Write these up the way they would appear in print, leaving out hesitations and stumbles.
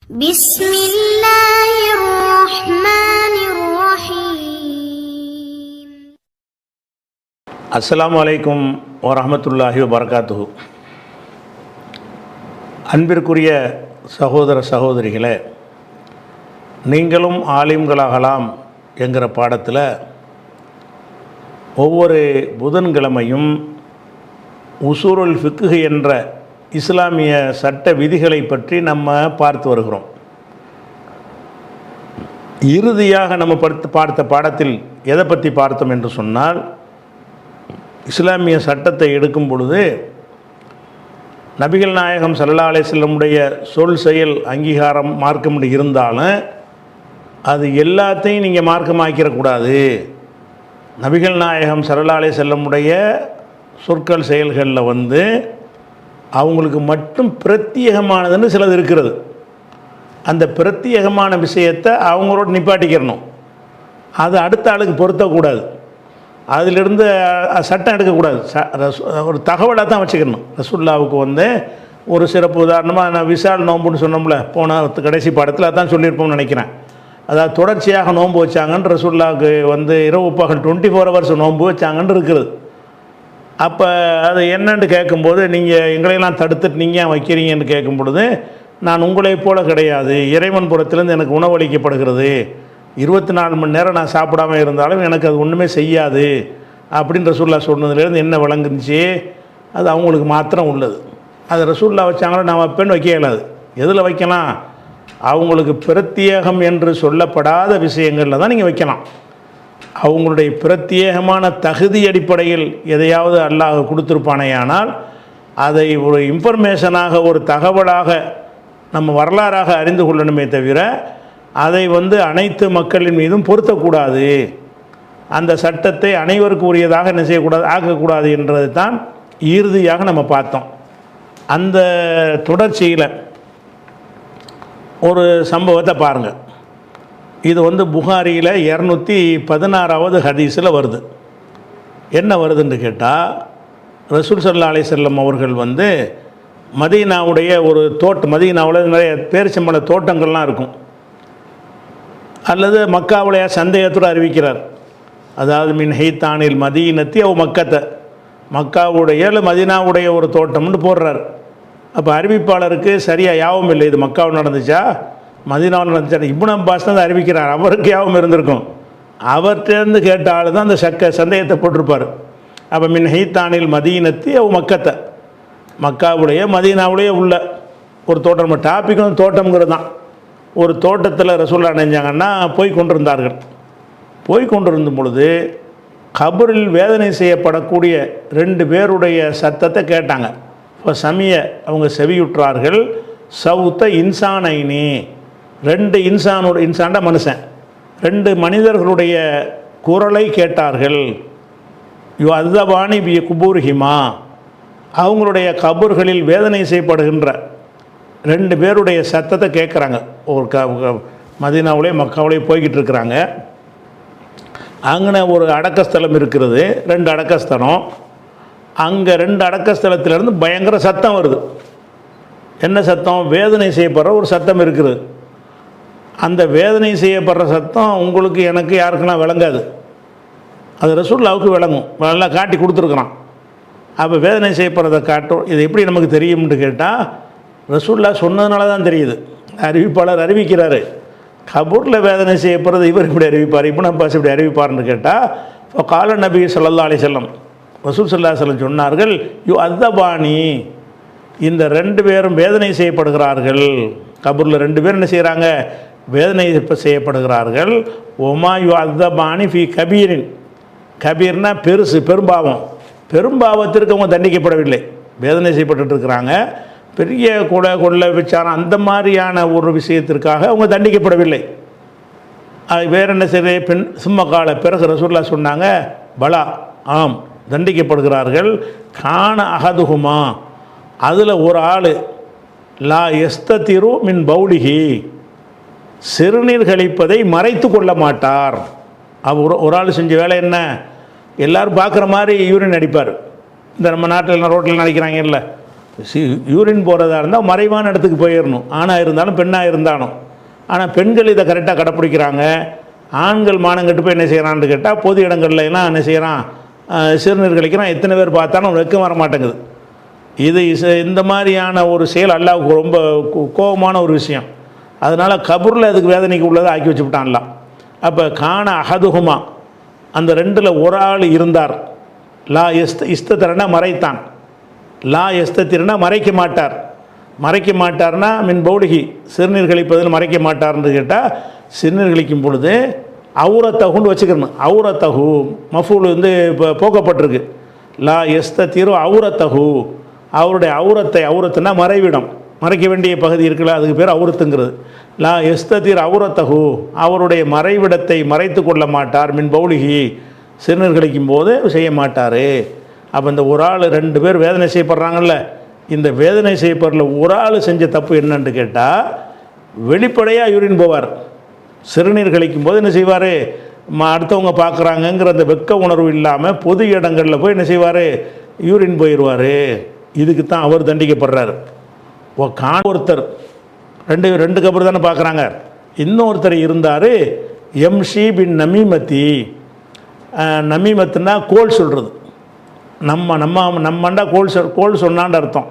بسم الله الرحمن الرحيم. அஸ்ஸலாமு அலைக்கும் வரஹ்மத்துல்லாஹி வபரகாத்துஹு. அன்பிற்குரிய சகோதர சகோதரிகளே, நீங்களும் ஆலிம்களாகலாம் என்கிற பாடத்தில் ஒவ்வொரு புதன்கிழமையும் உசூருல் ஃபிக்ஹ் என்ற இஸ்லாமிய சட்ட விதிகளை பற்றி நம்ம பார்த்து வருகிறோம். இறுதியாக நம்ம பார்த்த பாடத்தில் எதை பற்றி பார்த்தோம் என்று சொன்னால், இஸ்லாமிய சட்டத்தை எடுக்கும் பொழுது நபிகள் நாயகம் ஸல்லல்லாஹு அலைஹி வஸல்லமுடைய சொல் செயல் அங்கீகாரம் மார்க்கம் இருந்தாலும் அது எல்லாத்தையும் நீங்கள் மார்க்கமாக்கிடக்கூடாது. நபிகள் நாயகம் ஸல்லல்லாஹு அலைஹி வஸல்லமுடைய சொற்கள் செயல்களில் அவங்களுக்கு மட்டும் பிரத்யேகமானதுன்னு சிலது இருக்கிறது. அந்த பிரத்யேகமான விஷயத்தை அவங்களோட நிப்பாட்டிக்கிறணும். அது அடுத்த ஆளுக்கு பொருத்தக்கூடாது. அதிலிருந்து சட்டம் எடுக்கக்கூடாது. ஒரு தகவலாக தான் வச்சுக்கணும். ரசூலுல்லாவுக்கு ஒரு சிறப்பு உதாரணமாக நான் விசால் நோம்புன்னு சொன்னோம்ல, போன கடைசி பாடத்தில் அதான் சொல்லியிருப்போம்னு நினைக்கிறேன். அதாவது தொடர்ச்சியாக நோன்பு வச்சாங்கன்னு ரசூலுல்லாவுக்கு இரவு பகல் 24 hours நோன்பு வச்சாங்கன்னு இருக்குது. அப்போ அது என்னன்னு கேட்கும்போது, நீங்கள் எங்களையெல்லாம் தடுத்துட்டு நீங்கள் ஏன் வைக்கிறீங்கன்னு கேட்கும் பொழுது, நான் உங்களைப் போல கிடையாது, இறைவன் புறத்திலேருந்து எனக்கு உணவளிக்கப்படுகிறது, 24 மணி நேரம் நான் சாப்பிடாமல் இருந்தாலும் எனக்கு அது ஒன்றுமே செய்யாது அப்படின்னு ரசூலுல்லாஹ் சொன்னதுலேருந்து என்ன விளங்குச்சு, அது அவங்களுக்கு மாத்திரம் உள்ளது. அது ரசூலுல்லாஹ் வச்சாங்களோ நான் வைப்பேன்னு வைக்க இயலாது. எதில் வைக்கலாம்? அவங்களுக்கு பிரத்யேகம் என்று சொல்லப்படாத விஷயங்களில் தான் நீங்கள் வைக்கலாம். அவங்களுடைய பிரத்யேகமான தகுதி அடிப்படையில் எதையாவது அல்லாஹ் கொடுத்துருப்பானேயானால் அதை ஒரு இன்ஃபர்மேஷனாக, ஒரு தகவலாக, நம்ம வரலாறாக அறிந்து கொள்ளணுமே தவிர அதை அனைத்து மக்களின் மீதும் பொருத்தக்கூடாது. அந்த சட்டத்தை அனைவருக்கு உரியதாக என்ன செய்யக்கூடாது, ஆக்கக்கூடாது என்றது தான் இறுதியாக நம்ம பார்த்தோம். அந்த தொடர்ச்சியில் ஒரு சம்பவத்தை பாருங்கள். இது புகாரியில் 216வது ஹதீஸில் வருது. என்ன வருதுன்னு கேட்டால், ரசூல் ஸல்லல்லாஹு அலைஹி வஸல்லம் அவர்கள் மதீனாவுடைய ஒரு மதீனாவில் நிறைய பேரிச்சம்பழ தோட்டங்கள்லாம் இருக்கும். அல்லது மக்காவுடைய சந்தேகத்தோடு அறிவிக்கிறார். அதாவது மின் ஹைத்தானில் மதீனத்தி அவ் மக்கத்தை, மக்காவுடைய இல்லை மதீனாவுடைய ஒரு தோட்டம்னு போடுறார். அப்போ அறிவிப்பாளருக்கு சரியாக யாவும் இல்லை, இது மக்காவில் நடந்துச்சா மதீனாவில் நடந்துச்சா. இப்னு அப்பாஸ் தான் அறிவிக்கிறார், அவருக்கு யாவும் இருந்திருக்கும். அவர்கிட்டேருந்து கேட்ட ஆள் தான் அந்த சந்தேகத்தை போட்டிருப்பார். அப்போ மின் ஹைத்தானில் மதீனத்தி அவ் மக்கத்தை, மக்காவுடைய மதீனாவுடைய உள்ள ஒரு தோட்டம். டாபிக் தோட்டம்ங்கிறது தான். ஒரு தோட்டத்தில் ரசூலுல்லாஹ் நினைஞ்சாங்கன்னா போய் கொண்டிருந்தார்கள். போய் கொண்டிருந்தும் பொழுது கபரில் வேதனை செய்யப்படக்கூடிய 2 பேருடைய சத்தத்தை கேட்டாங்க. இப்போ அவங்க செவியுற்றார்கள். சவுத்த இன்சானைனி, 2 இன்சான்டா மனுஷன், 2 மனிதர்களுடைய குரலை கேட்டார்கள். அஸ்தபானி பி குபூர்ஹிமா, அவங்களுடைய கபூர்களில் வேதனை செய்யப்படுகின்ற 2 பேருடைய சத்தத்தை கேட்குறாங்க. ஒரு மதீனாவுலே மக்காவுலே போய்கிட்டு இருக்கிறாங்க. அங்கே ஒரு அடக்கஸ்தலம் இருக்கிறது, 2 அடக்கஸ்தலம். அங்கே 2 அடக்கஸ்தலத்திலேருந்து பயங்கர சத்தம் வருது. என்ன சத்தம்? வேதனை செய்யப்படுற ஒரு சத்தம் இருக்குது. அந்த வேதனை செய்யப்படுற சத்தம் உங்களுக்கு எனக்கு யாருக்குன்னா விளங்காது, அது ரசூலுல்லாஹ்வுக்கு விளங்கும். நல்லா காட்டி கொடுத்துருக்குறான். அப்போ வேதனை செய்யப்படுறதை காட்டும். இது எப்படி நமக்கு தெரியும்னு கேட்டால், ரசூலுல்லாஹ் சொன்னதுனால தான் தெரியுது. அறிவிப்பாளர் அறிவிக்கிறாரு, கபூரில் வேதனை செய்யப்படுறது இவர் இப்படி அறிவிப்பார், இப்னு அப்பாஸ் இப்படி அறிவிப்பார்னு கேட்டால், இப்போ கால நபி ஸல்லல்லாஹு அலைஹி வஸல்லம், ரசூல் ஸல்லல்லாஹு அலைஹி வஸல்லம் சொன்னார்கள், அஸ்தபானி, இந்த 2 பேரும் வேதனை செய்யப்படுகிறார்கள். கபூரில் 2 பேர் என்ன செய்கிறாங்க? வேதனை செய்யப்படுகிறார்கள். ஒமா அஸ்தபானி ஃபி கபீரின், கபீர்னா பெருசு, பெரும்பாவம். பெரும்பாவத்திற்கு அவங்க தண்டிக்கப்படவில்லை, வேதனை செய்யப்பட்டு இருக்கிறாங்க. பெரிய கொள்ளை விசாரம் அந்த மாதிரியான ஒரு விஷயத்திற்காக அவங்க தண்டிக்கப்படவில்லை. அது வேறு என்ன செய்ய சும்மா கால பிறகு ரசூலுல்லாஹ் சொன்னாங்க, பலா, ஆம் தண்டிக்கப்படுகிறார்கள். கான அகதுகுமா, அதில் ஒரு ஆள் லா எஸ்ததிரு மின் பௌலிஹி, சிறுநீர் கழிப்பதை மறைத்து கொள்ள மாட்டார். அவர் ஒரு ஆள் செஞ்ச வேலை என்ன? எல்லோரும் பார்க்குற மாதிரி யூரின் அடிப்பார். இந்த நம்ம நாட்டில் ரோட்டில் நினைக்கிறாங்க இல்லை, யூரின் போகிறதா இருந்தால் மறைவான இடத்துக்கு போயிடணும், ஆணாக இருந்தாலும் பெண்ணாக இருந்தாலும். ஆனால் பெண்கள் இதை கரெக்டாக கடைப்பிடிக்கிறாங்க. ஆண்கள் மானங்கட்டு போய் என்ன செய்கிறான்னு கேட்டால் பொது இடங்கள்ல எல்லாம் என்ன செய்கிறான், சிறுநீர் கழிக்கிறான். எத்தனை பேர் பார்த்தாலும் வெக்கம் வர மாட்டேங்குது. இது இந்த மாதிரியான ஒரு செயல் அல்லாஹ்வுக்கு ரொம்ப கோபமான ஒரு விஷயம். அதனால் கபூரில் அதுக்கு வேதனைக்கு உள்ளதை ஆக்கி வச்சுவிட்டான்லாம். அப்போ காண அஹதுகுமா, அந்த ரெண்டில் ஒரு ஆள் இருந்தார். லா இஸ்தத்திரனா மறைத்தான், லா எஸ்தத்திரனா மறைக்க மாட்டார். மறைக்க மாட்டார்னா மின் பௌலிகி, சிறுநீர் கழிப்பதில் மறைக்க மாட்டார்னு கேட்டால் சிறுநீர் கழிக்கும் பொழுது அவுரத்தகுன்னு வச்சுக்கணும். அவுரத்தகு மஃபூல் வந்து இப்போ போக்கப்பட்டிருக்கு. லா எஸ்தத்திரு அவுரத்தகு, அவருடைய அவுரத்துனா மறைவிடம், மறைக்க வேண்டிய பகுதி இருக்குல்ல, அதுக்கு பேர் அவுரத்துங்கிறது. லா எஸ்தத்திர் அவுரத்தகு, அவருடைய மறைவிடத்தை மறைத்து கொள்ள மாட்டார். மின் பௌலிகி, சிறுநீர் கழிக்கும் போது செய்ய மாட்டார். அப்போ இந்த ஒரு ஆள் ரெண்டு பேர் வேதனை செய்யப்படுறாங்கல்ல, இந்த வேதனை செய்யப்படுற ஒரு ஆள் செஞ்ச தப்பு என்னன்னு கேட்டால் வெளிப்படையாக யூரின் போவார். சிறுநீர் கழிக்கும் போது என்ன செய்வார், அடுத்தவங்க பார்க்குறாங்கங்கிற அந்த வெக்க உணர்வு இல்லாமல் பொது இடங்களில் போய் என்ன செய்வார், யூரின் போயிடுவார். இதுக்கு தான் அவர் தண்டிக்கப்படுறார். ஒருத்தர் ரெண்டு கபர் தானே பார்க்குறாங்க. இன்னொருத்தர் இருந்தார் எம்ஷி பின் நமீமத்தி. நமீமத்துனா கோல் சொல்கிறது. நம்மண்டா கோல் சொன்னான்னு அர்த்தம்.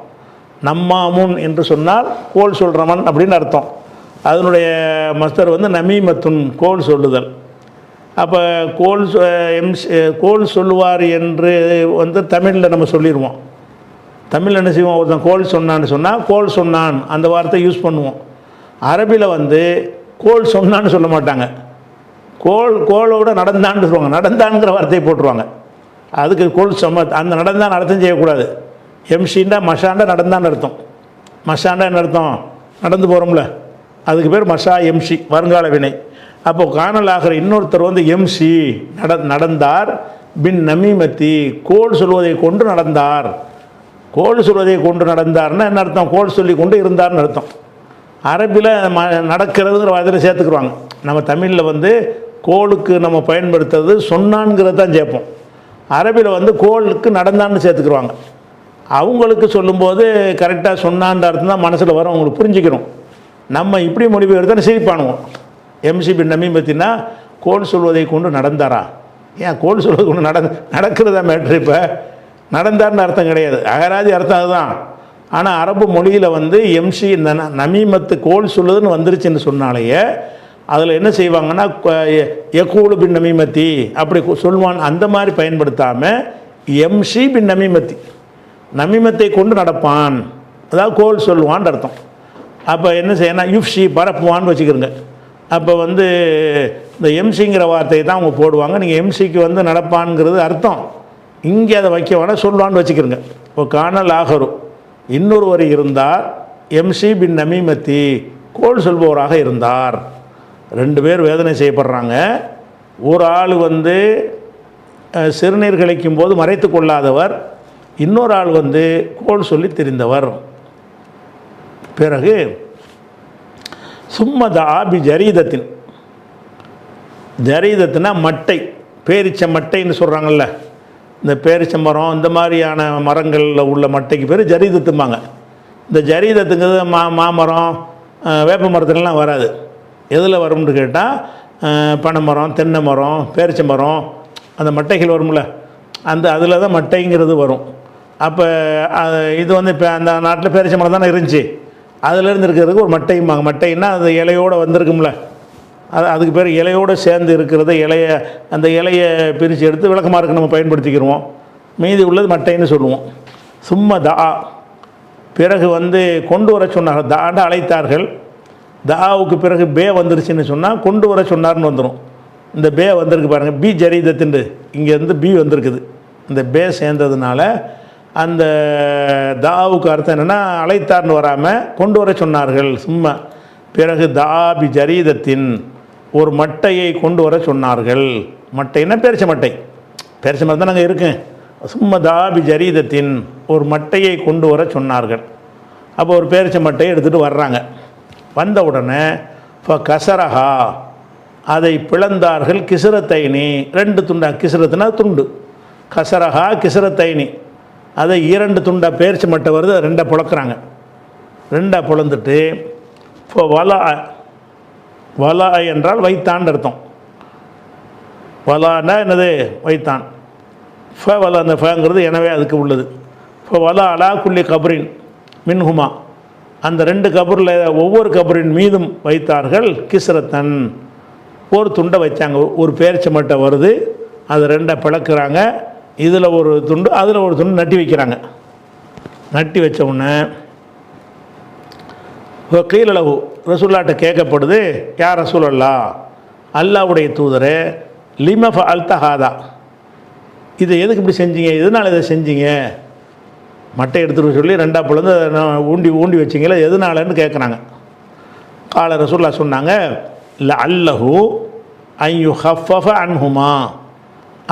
நம்மாமுன் என்று சொன்னால் கோல் சொல்கிறவன் அப்படின்னு அர்த்தம். அதனுடைய மஸ்தர் வந்து நமீமத்துன், கோல் சொல்லுதல். அப்போ கோல் சொல்லுவார் என்று வந்து தமிழில் நம்ம சொல்லிடுவோம். தமிழில் என்ன செய்வோம், ஒருத்தன் கோல் சொன்னான்னு சொன்னால் கோல் சொன்னான் அந்த வார்த்தை யூஸ் பண்ணுவோம். அரபியில் வந்து கோல் சொன்னான்னு சொல்ல மாட்டாங்க, கோலோட நடந்தான்னு சொல்லுவாங்க. நடந்தான்ங்கிற வார்த்தையை போட்டுருவாங்க. அதுக்கு கோல் அந்த நடந்தான் அர்த்தம் செய்யக்கூடாது. எம்ஷின்னா மஷாண்டா நடந்தான்னு அர்த்தம். மஷாண்டா என்ன அர்த்தம், நடந்து போகிறோம்ல, அதுக்கு பேர் மஷா எம்ஷி, வருங்கால வினை. அப்போ காணல் ஆகிற இன்னொருத்தர் வந்து எம்ஷி நடந்தார், பின் நமீமத்தி, கோல் சொல்வதை கொண்டு நடந்தார். கோல் சொல்வதை கொண்டு நடந்தார்னா என்ன அர்த்தம், கோல் சொல்லி கொண்டு இருந்தார்னு அர்த்தம். அரபியில் நடக்கிறதுங்கிற வார்த்தையில் சேர்த்துக்குருவாங்க. நம்ம தமிழில் வந்து கோலுக்கு நம்ம பயன்படுத்துறது சொன்னான்ங்கிறது தான் சேர்ப்போம். அரபியில் வந்து கோலுக்கு நடந்தான்னு சேர்த்துக்குருவாங்க. அவங்களுக்கு சொல்லும்போது கரெக்டாக சொன்னான்ற அர்த்தம் தான் மனசில் வரும், அவங்களுக்கு புரிஞ்சுக்கணும். நம்ம இப்படி மொழிபெயர்த்தானே சிரிப்பானுவோம். எம்சி பின் நமீமத்தின்னா கோல் சொல்வதை கொண்டு நடந்தாரா, ஏன் கோல் சொல்வதை கொண்டு நடக்கிறதா மேட்ரு. இப்போ நடந்தார்னு அர்த்தம் கிடையாது, அகராதி அர்த்தம் அதுதான். ஆனால் அரபு மொழியில் வந்து எம்சி நமீமத்து கோல் சொல்லுதுன்னு வந்துருச்சுன்னு சொன்னாலேயே அதில் என்ன செய்வாங்கன்னா யகூலு பின் நமீமத்தி அப்படி சொல்லுவான். அந்த மாதிரி பயன்படுத்தாமல் எம்ஷி பின் நமீமத்தி, நமீமத்தை கொண்டு நடப்பான், அதாவது கோல் சொல்லுவான்னு அர்த்தம். அப்போ என்ன செய்யணும், யுஃப்ஷி பரப்புவான்னு வச்சுக்கிறோங்க. அப்போ வந்து இந்த எம்சிங்கிற வார்த்தையை தான் அவங்க போடுவாங்க. நீங்கள் எம்சிக்கு வந்து நடப்பான்ங்கிறது அர்த்தம், இங்கே அதை வைக்க வேணால் சொல்லுவான்னு வச்சுக்கிறோங்க. இப்போ காணல் ஆகரு இன்னொருவர் இருந்தார், எம்சி பின் நமீமத்தி, கோல் சொல்பவராக இருந்தார். ரெண்டு பேர் வேதனை செய்யப்படுறாங்க. ஒரு ஆள் வந்து சிறுநீர் கழிக்கும் போது மறைத்து கொள்ளாதவர், இன்னொரு ஆள் வந்து கோல் சொல்லி தெரிந்தவர். பிறகு சும்மதா பி ஜரீதத்தின், ஜரீதத்தினா மட்டை, பேரிச்ச மட்டைன்னு சொல்கிறாங்கல்ல, இந்த பேரிச்ச மரம் இந்த மாதிரியான மரங்களில் உள்ள மட்டைக்கு பேர் ஜரீதத்தும்பாங்க. இந்த ஜரீதத்துங்கிறது மாமரம் வேப்ப மரத்துலலாம் வராது. எதில் வரும்னு கேட்டால் பனை மரம், தென்னை மரம், பேரிச்ச மரம், அந்த மட்டைகள் வரும்ல, அதில் தான் மட்டைங்கிறது வரும். அப்போ இது வந்து இப்போ அந்த நாட்டில் பேரிச்ச மரம் தானே இருந்துச்சு, அதிலேருந்து இருக்கிறதுக்கு ஒரு மட்டைம்பாங்க. மட்டைன்னா அது இலையோடு வந்திருக்கும்ல, அதுக்கு பேர் இலையோடு சேர்ந்து இருக்கிறத அந்த இலையை பிரித்து எடுத்து விளக்கமாருக்கு நம்ம பயன்படுத்திக்கிடுவோம். மீதி உள்ளது மட்டைன்னு சொல்லுவோம். சும்மா தா, பிறகு வந்து கொண்டு வர சொன்னார்கள், தாண்ட அழைத்தார்கள். தாவுக்கு பிறகு பே வந்துருச்சுன்னு சொன்னால் கொண்டு வர சொன்னார்னு வந்துடும். இந்த பே வந்திருக்கு பாருங்கள், பி ஜரீதத்துண்டு, இங்கேருந்து பி வந்திருக்குது. இந்த பே சேர்ந்ததுனால அந்த தாவுக்கு அர்த்தம் என்னென்னா அழைத்தார்னு வராமல் கொண்டு வர சொன்னார்கள். சும்மா பிறகு தா பி ஜரீதத்தின், ஒரு மட்டையை கொண்டு வர சொன்னார்கள். மட்டைன்னா பேரிச்ச மட்டை, பேரிச்ச மரம் தான் நாங்கள் இருக்கேன். சும்மா தா பி ஜரீதத்தின், ஒரு மட்டையை கொண்டு வர சொன்னார்கள். அப்போ ஒரு பேரிச்ச மட்டையை எடுத்துகிட்டு வர்றாங்க. வந்த உடனே இப்போ கசரஹா, அதை பிளந்தார்கள். கிசரத்தைனி, ரெண்டு துண்டா, கிசரத்துனா துண்டு, கசரஹா கிசரத்தைனி, அதை 2 துண்டாக பேரிச்ச மட்டை வருது, 2 புழக்கிறாங்க. 2 புலந்துட்டு இப்போ வலா என்றால் வைத்தான் அர்த்தம். வலான்னா என்னது? வைத்தான். வலா, அந்த ஃபங்கிறது எனவே அதுக்கு உள்ளது. இப்போ வலா அலா குல்லி கபரின் மின்ஹுமா, அந்த 2 கபரில் ஒவ்வொரு கபரின் மீதும் வைத்தார்கள் கிஸ்ரத்தன், ஒரு துண்டை வச்சாங்க. ஒரு பேரிச்ச மட்டை வருது, அது 2 பிளக்குறாங்க. இதில் ஒரு துண்டு, அதில் ஒரு துண்டு நட்டி வைக்கிறாங்க. நட்டி வச்ச உடனே கீழளவு ரசூல்லாட்ட கேட்கப்படுது, யார் ரசூலல்லா, அல்லாவுடைய தூதரே, லிமஃப அல்தஹாதா, இதை எதுக்கு இப்படி செஞ்சீங்க, எதனால் இதை செஞ்சீங்க? மட்டை எடுத்துகிட்டு சொல்லி 2 பிளந்து ஊண்டி வச்சிங்களா, எதனாலன்னு கேட்குறாங்க. கால ரசூல்லா சொன்னாங்க, ல அல்லஹு ஐயு ஹஃபஃப அன்ஹுமா,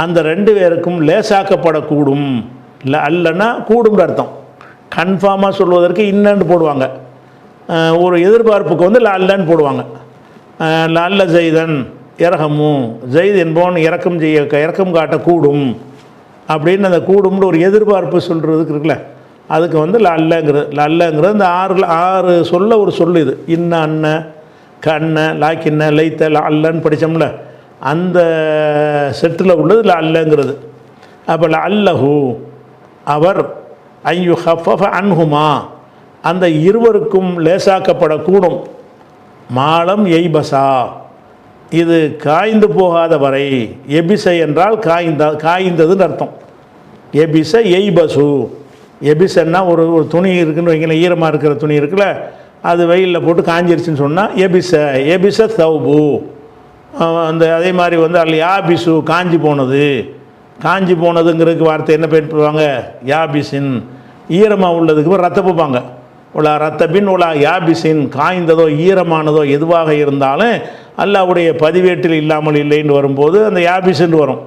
அந்த 2 பேருக்கும் லேசாக்கப்படக்கூடும். இல்லை அல்லன்னா கூடும்னு அர்த்தம். கன்ஃபார்மாக சொல்வதற்கு இன்னன்னு போடுவாங்க. ஒரு எதிர்பார்ப்புக்கு வந்து ல அல்லன்னு போடுவாங்க. ல அல்ல ஜெய்தன் இரகமு, ஜெயித் என்பவன் இறக்கம் காட்டக்கூடும் அப்படின்னு அந்த கூடும்னு ஒரு எதிர்பார்ப்பு சொல்கிறதுக்கு இருக்குல்ல, அதுக்கு வந்து ல அல்லங்கிறது இந்த 6 சொல்ல ஒரு சொல்லு. இது இன்ன அன்ன கண்ண லாக்கின்ன லைத்த ல அல்லன்னு படித்தோம்ல, அந்த செட்டில் உள்ளது ல அல்லங்கிறது. அப்போ ல அல்லஹு அவர் ஐயு ஹஃபஃப அன்ஹுமா, அந்த இருவருக்கும் லேசாக்கப்படக்கூடும். மாலம் எய்பசா, இது காய்ந்து போகாத வரை. எபிசை என்றால் காய்ந்ததுன்னு அர்த்தம். எபிச எய்பசு, எபிசன்னா ஒரு துணி இருக்குன்னு வைங்களேன், ஈரமாக இருக்கிற துணி இருக்குல்ல, அது வெயிலில் போட்டு காஞ்சிருச்சுன்னு சொன்னால் எபிச தௌபு. அந்த அதே மாதிரி வந்து அல்ல யாபிசு, காஞ்சி போனதுங்கிறதுக்கு வார்த்தை என்ன பயன்படுவாங்க? யாபிசின். ஈரமாக உள்ளதுக்கு ரத்தப்புப்பாங்க. உலா ரத்தபின் உலா யாபிசின், காய்ந்ததோ ஈரமானதோ எதுவாக இருந்தாலும் அல்லாவுடைய பதிவேட்டில் இல்லாமல் இல்லைன்னு வரும்போது அந்த யாபிஸ்ன்னு வரும்.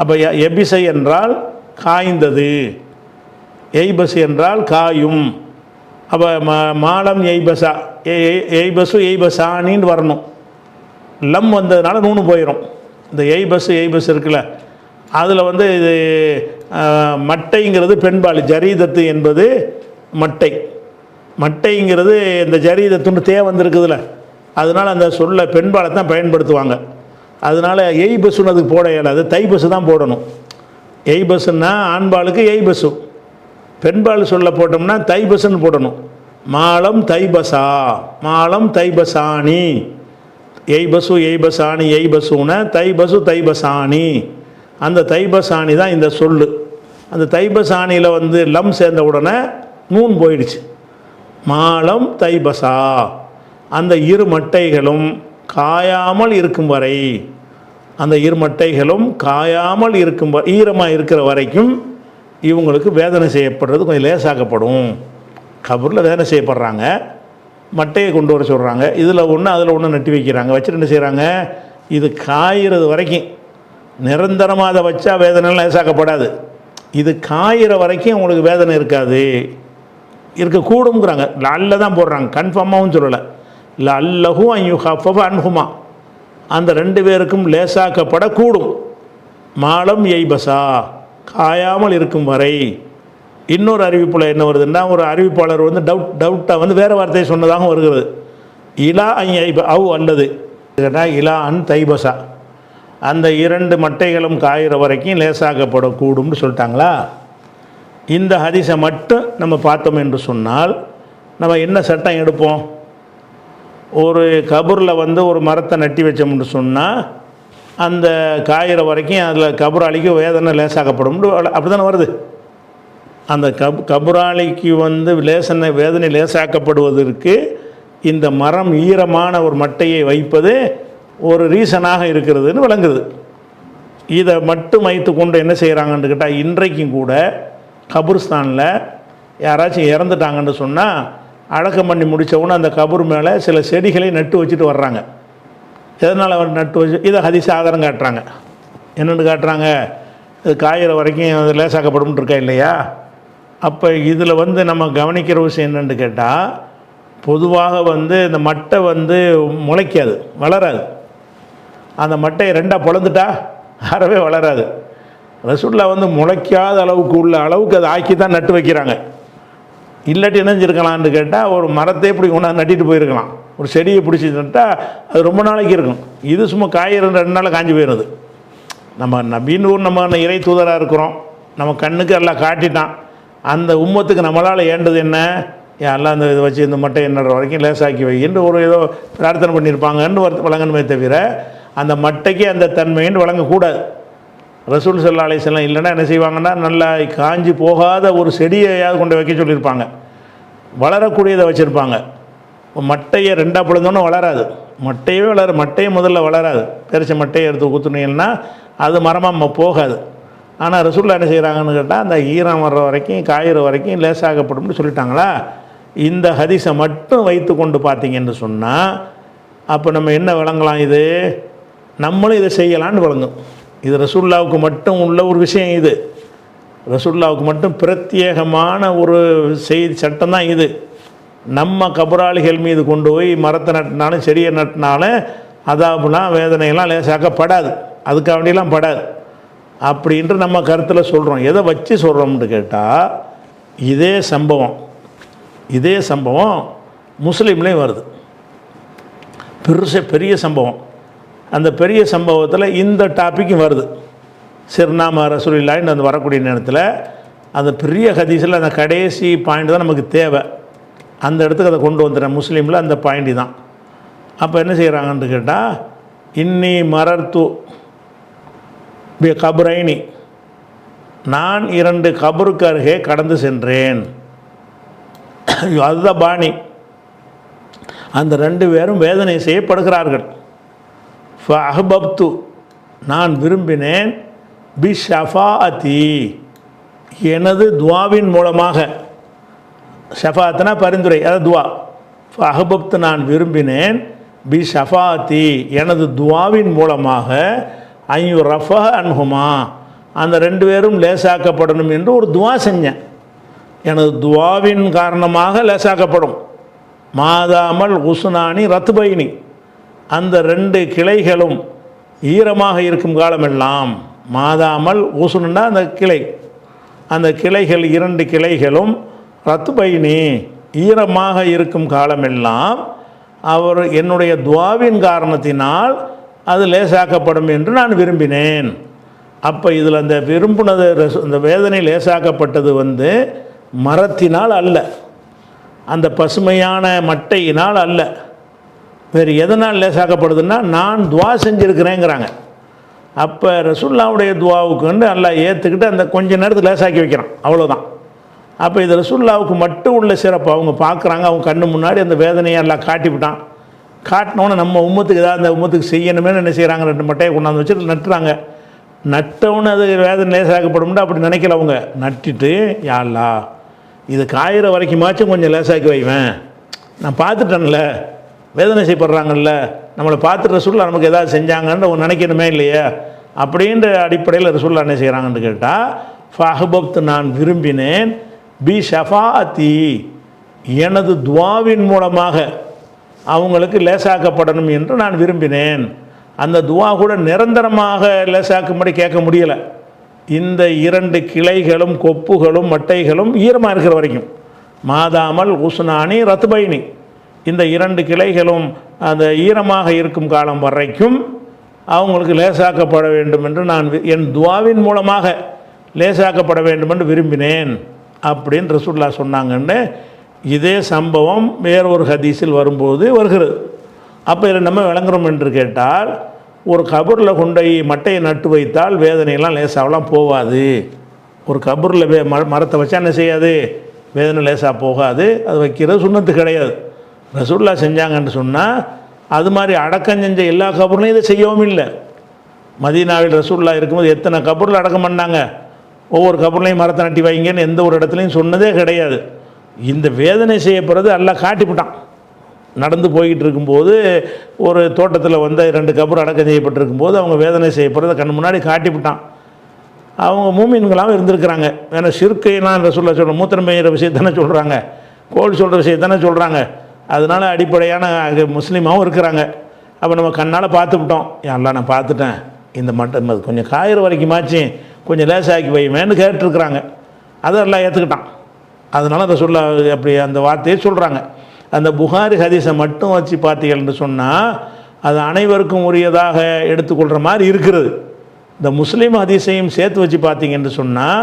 அப்போ எபிசை என்றால் காய்ந்தது, எய்பஸ் என்றால் காயும். அப்போ மாலம் எய்பசா, எய்பசானின்னு வரணும். லம் வந்ததுனால நூனு போயிடும். இந்த எய்பஸ் இருக்குல்ல, அதில் வந்து இது மட்டைங்கிறது பெண்பால், ஜரீதத்து என்பது மட்டைங்கிறது இந்த ஜரீதத்துன்னு வந்திருக்குதுல்ல, அதனால் அந்த சொல்ல பெண்பாலை தான் பயன்படுத்துவாங்க. அதனால் எய்பஸ்ஸுன்னு அதுக்கு போட இயலாது, தைபஸ்ஸு தான் போடணும். எய்பஸ்ஸுன்னா ஆண்பாலுக்கு எய்பஸ்ஸு, பெண்பால் சொல்ல போட்டோம்னா தைபஸ்ஸுன்னு போடணும். மாலம் தைபசானி, எய்பசு எய்பசானி எய்பசுன தைபசானி, அந்த தைபசானி தான் இந்த சொல்லு. அந்த தைபசானியில் வந்து லம் சேர்ந்த உடனே நூன் போயிடுச்சு. மாலம் தைபசா, அந்த 2 மட்டைகளும் காயாமல் இருக்கும் வரை, அந்த 2 மட்டைகளும் காயாமல் இருக்கும் ஈரமாக இருக்கிற வரைக்கும் இவங்களுக்கு வேதனை செய்யப்படுறது கொஞ்சம் லேசாக்கப்படும். கபூரில் வேதனை செய்யப்படுறாங்க, மட்டையை கொண்டு வர சொல்கிறாங்க, இதில் ஒன்று அதில் ஒன்று நட்டி வைக்கிறாங்க. வச்சுட்டு என்ன செய்கிறாங்க, இது காய்கிறது வரைக்கும், நிரந்தரமாக அதை வச்சா வேதனைலாம் லேசாக்கப்படாது. இது காயிற வரைக்கும் உங்களுக்கு வேதனை இருக்கக்கூடுங்கிறாங்க. அல்ல தான் போடுறாங்க, கன்ஃபார்மாகவும் சொல்லலை. அல்லஹு ஐயு ஹஃபஃப அன்ஹுமா, அந்த 2 பேருக்கும் லேசாக்கப்படக்கூடும். மாலம் எய்பசா, காயாமல் இருக்கும் வரை. இன்னொரு அறிவிப்பில் என்ன வருதுன்னா, ஒரு அறிவிப்பாளர் வந்து டவுட்டாக வந்து வேறு வார்த்தையை சொன்னதாகவும் வருகிறது. இலா ஐ அல்லது இலா அன் தைபசா, அந்த 2 மட்டைகளும் காயிற வரைக்கும் லேசாக்கப்படக்கூடும்னு சொல்லிட்டாங்களா. இந்த ஹதீஸை மட்டும் நம்ம பார்த்தோம் என்று சொன்னால் நம்ம என்ன சட்டம் எடுப்போம்? ஒரு கபூரில் வந்து ஒரு மரத்தை நட்டி வச்சோம்னு சொன்னால் அந்த காயிற வரைக்கும் அதில் கபூராளிக்கு வேதனை லேசாக்கப்படும், அப்படி தானே வருது. அந்த கபூராளிக்கு வந்து வேதனை லேசாக்கப்படுவதற்கு இந்த மரம் ஈரமான ஒரு மட்டையை வைப்பது ஒரு ரீசனாக இருக்கிறதுன்னு விளங்குது. இதை மட்டும் வைத்து கொண்டு என்ன செய்கிறாங்கன்னு கேட்டால், இன்றைக்கும் கூட கபூர்ஸ்தானில் யாராச்சும் இறந்துட்டாங்கன்னு சொன்னால் அடக்கம் பண்ணி முடித்தவுடனே அந்த கபூர் மேலே சில செடிகளை நட்டு வச்சுட்டு வர்றாங்க. எதனால் அவர் நட்டு வச்சு, இதை ஹதீஸ் ஆதாரம் காட்டுறாங்க. என்னென்னு காட்டுறாங்க, இது காயிற வரைக்கும் அது லேசாக்கப்படும் இருக்கா இல்லையா. அப்போ இதில் வந்து நம்ம கவனிக்கிற விஷயம் என்னென்னு கேட்டால், பொதுவாக வந்து இந்த மட்டை வந்து முளைக்காது, வளராது. அந்த மட்டையை 2ஆக பொழந்துட்டா அறவே வளராது. ரசூல்லா வந்து முளைக்காத அளவுக்கு உள்ள அளவுக்கு அதை ஆக்கி தான் நட்டு வைக்கிறாங்க. இல்லாட்டி இணைஞ்சிருக்கலான்னு கேட்டால் ஒரு மரத்தை இப்படி கொண்டாந்து நட்டிட்டு போயிருக்கலாம். ஒரு செடியை பிடிச்சி நட்டால் அது ரொம்ப நாளைக்கு இருக்கும். இது சும்மா காய் 2 நாளில் காஞ்சி போயிடுது. நம்ம நபின்னு நம்ம இறை தூதராக இருக்கிறோம், நம்ம கண்ணுக்கு எல்லாம் காட்டிட்டான். அந்த உம்மத்துக்கு நம்மளால் ஏண்டது என்ன, எல்லாம் அந்த இதை வச்சு இந்த மட்டை என்னற வரைக்கும் லேசாக்கி வைக்கின்ற ஒரு ஏதோ பிரார்த்தனை பண்ணியிருப்பாங்கன்னு வழங்கணுமே தவிர அந்த மட்டைக்கு அந்த தன்மைன்னு வழங்கக்கூடாது. ரசூல் ஸல்லல்லாஹு அலைஹி வஸல்லம் இல்லைன்னா என்ன செய்வாங்கன்னா, நல்லா காஞ்சி போகாத ஒரு செடியையாவது கொண்டு வைக்க சொல்லியிருப்பாங்க. வளரக்கூடியதை வச்சுருப்பாங்க. மட்டையை 2 பிளந்தோன்னு வளராது, மட்டையே வளரும். மட்டையே முதல்ல வளராது. பெருச மட்டையை எடுத்து ஊற்றுனீங்கன்னா அது மரமாக போகாது. ஆனால் ரசூலுல்லாஹ் என்ன செய்கிறாங்கன்னு கேட்டால், அந்த ஈரம் வர்ற வரைக்கும் காயிற வரைக்கும் லேசாகப்படும்னு சொல்லிட்டாங்களா. இந்த ஹதீஸை மட்டும் வைத்து கொண்டு பார்த்தீங்கன்னு சொன்னால் அப்போ நம்ம என்ன விளங்கலாம், இது நம்மளும் இதை செய்யலான்னு விளங்கும். இது ரசூலுல்லாஹ்வுக்கு மட்டும் உள்ள ஒரு விஷயம். இது ரசூலுல்லாஹ்வுக்கு மட்டும் பிரத்யேகமான ஒரு செய்தி சட்டம் தான் இது. நம்ம கபராளிகள் மீது கொண்டு போய் மரத்தை நட்டினாலும் செடியை நட்டினாலும் அதாபுலாம் வேதனையெல்லாம் லேசாக்கப்படாது, அதுக்காக வேண்டியெல்லாம் படாது அப்படின்ட்டு நம்ம கருத்தில் சொல்கிறோம். எதை வச்சு சொல்கிறோம்னு கேட்டால், இதே சம்பவம் முஸ்லீம்லேயும் வருது. பெரிய சம்பவம். அந்த பெரிய சம்பவத்தில் இந்த டாப்பிக்கும் வருது. சிறுநாம ரசூலுல்லாஹின்னு அந்த வரக்கூடிய நேரத்தில் அந்த பெரிய ஹதீஸில் அந்த கடைசி பாயிண்ட் தான் நமக்கு தேவை. அந்த இடத்துக்கு அதை கொண்டு வந்துடுறேன். முஸ்லீமில் அந்த பாயிண்ட்டு தான். அப்போ என்ன செய்கிறாங்கன்னு கேட்டால், இன்னி மரர்த்து பி கபரைனி, நான் 2 கபருக்கு அருகே கடந்து சென்றேன். அதுதான் பாணி. அந்த 2 பேரும் வேதனை செய்யப்படுகிறார்கள். ஃபஅஹ்பப்து, நான் விரும்பினேன், பி ஷஃபாஅத்தி, எனது துவாவின் மூலமாக. ஷஃபாஅத்னா பரிந்துரை, அது துவா. ஃபஅஹ்பப்து, நான் விரும்பினேன், பி ஷஃபாஅத்தி, எனது துவாவின் மூலமாக, ஐயு ரஃபஹ அன்ஹுமா, அந்த 2 பேரும் லேசாக்கப்படணும் என்று ஒரு துவா செஞ்சேன். எனது துவாவின் காரணமாக லேசாக்கப்படும். மாதாமல் உஸ்னானி ரத்பைனி, அந்த 2 கிளைகளும் ஈரமாக இருக்கும் காலமெல்லாம். மாதாமல் உசுன்னா அந்த கிளை, அந்த கிளைகள் 2 கிளைகளும் ரத்பைனி ஈரமாக இருக்கும் காலமெல்லாம் அவர் என்னுடைய துவாவின் காரணத்தினால் அது லேசாக்கப்படும் என்று நான் விரும்பினேன். அப்போ இதில் அந்த விரும்பினது, அந்த வேதனை லேசாக்கப்பட்டது மரத்தினால் அல்ல, அந்த பசுமையான மட்டையினால் அல்ல, வேறு எதனால் லேசாக்கப்படுதுன்னா நான் துவா செஞ்சுருக்கிறேங்கிறாங்க. அப்போ ரசூலுல்லாஹ்வுடைய துவாவுக்கு அல்லாஹ் ஏற்றுக்கிட்டு அந்த கொஞ்ச நேரத்தில் லேசாக்கி வைக்கிறான், அவ்வளோதான். அப்போ இது ரசூலுல்லாஹ்வுக்கு மட்டும் உள்ள சிறப்பு. அவங்க பார்க்குறாங்க, அவங்க கண்ணு முன்னாடி அந்த வேதனையை எல்லாம் காட்டிவிட்டான். காட்டினோன்னு நம்ம உம்மத்துக்கு ஏதாவது அந்த உம்மத்துக்கு செய்யணுமே என்ன செய்கிறாங்க, 2 மட்டையை கொண்டாந்து வச்சுட்டு நட்டுறாங்க. நட்டவுன்னு அது வேதனை லேசாக்கப்படும்னு அப்படி நினைக்கல. அவங்க நட்டிட்டு, யா அல்லாஹ் இது காயிற வரைக்குமாச்சும் கொஞ்சம் லேசாக்கி வைவேன், நான் பார்த்துட்டேன்ல வேதனை செய்யப்படுறாங்கல்ல, நம்மளை பார்த்துட்டு ரசூலுல்லாஹ் நமக்கு ஏதாவது செஞ்சாங்கன்னு அவங்க நினைக்கணுமே இல்லையா, அப்படின்ற அடிப்படையில் ரசூலுல்லாஹ் என்ன செய்கிறாங்கன்னு கேட்டால், ஃபஅஹ்பப்து, நான் விரும்பினேன், பி ஷஃபாஅத்தி, எனது துவாவின் மூலமாக அவங்களுக்கு லேசாக்கப்படணும் என்று நான் விரும்பினேன். அந்த துவா கூட நிரந்தரமாக லேசாக்கும்படி கேட்க முடியலை. இந்த 2 கிளைகளும் கொப்புகளும் மட்டைகளும் ஈரமாக இருக்கிற வரைக்கும், மாதாமல் உஸ்னானி ரத்பைனி, இந்த 2 கிளைகளும் அந்த ஈரமாக இருக்கும் காலம் வரைக்கும் அவங்களுக்கு லேசாக்கப்பட வேண்டும் என்று நான் என் துவாவின் மூலமாக லேசாக்கப்பட வேண்டும் என்று விரும்பினேன் அப்படின்னு ரசூலுல்லாஹ் சொன்னாங்கன்னு இதே சம்பவம் வேறொரு ஹதீஸில் வரும்போது வருகிறது. அப்போ இதில் நம்ம விளங்குறோம் என்று கேட்டால், ஒரு கபரில் கொண்டு மட்டையை நட்டு வைத்தால் வேதனையெல்லாம் லேசாகலாம் போகாது. ஒரு கபரில் மரத்தை வச்சா என்ன செய்யாது, வேதனை லேசாக போகாது. அது வைக்கிறது சுன்னத்து கிடையாது. ரசூலுல்லாஹ் செஞ்சாங்கன்னு சொன்னால் அது மாதிரி அடக்கம் செஞ்ச எல்லா கபர்லையும் இதை செய்யவும் இல்லை. மதீனாவில் ரசூலுல்லாஹ் இருக்கும்போது எத்தனை கபரில் அடக்கம் பண்ணாங்க, ஒவ்வொரு கபர்லையும் மரத்தை நட்டி வைங்கன்னு எந்த ஒரு இடத்துலையும் சொன்னதே கிடையாது. இந்த வேதனை செய்யப்படுறது எல்லாம் காட்டிவிட்டான். நடந்து போய்கிட்டு இருக்கும்போது ஒரு தோட்டத்தில் 2 கபர் அடக்கம் செய்யப்பட்டிருக்கும்போது அவங்க வேதனை செய்யப்படுறதை கண் முன்னாடி காட்டிவிட்டான். அவங்க மூமின்களாகவும் இருந்திருக்கிறாங்க. ஏன்னா ஷிர்கைலாம் ரசூலுல்லாஹ் சொல்கிற மூத்திரம் பெய்கிற விஷயத்தானே சொல்கிறாங்க, கோல் சொல்கிற விஷயத்தானே சொல்கிறாங்க. அதனால் அடிப்படையான முஸ்லீமாகவும் இருக்கிறாங்க. அப்போ நம்ம கண்ணால் பார்த்துவிட்டோம், எல்லாம் நான் பார்த்துட்டேன், இந்த மட்டும் அது கொஞ்சம் காயிற வரைக்குமாச்சு கொஞ்சம் லேசாக்கி வைமேன்னு கேட்டுருக்குறாங்க. அதெல்லாம் ஏற்றுக்கிட்டான். அதனால் ரசூலுல்லாஹ் அப்படி அந்த வார்த்தையை சொல்கிறாங்க. அந்த புகாரி ஹதீஸை மட்டும் வச்சு பார்த்தீங்கன்னு சொன்னால் அது அனைவருக்கும் உரியதாக எடுத்துக்கொள்கிற மாதிரி இருக்கிறது. இந்த முஸ்லீம் ஹதீஸையும் சேர்த்து வச்சு பார்த்தீங்கன்னு சொன்னால்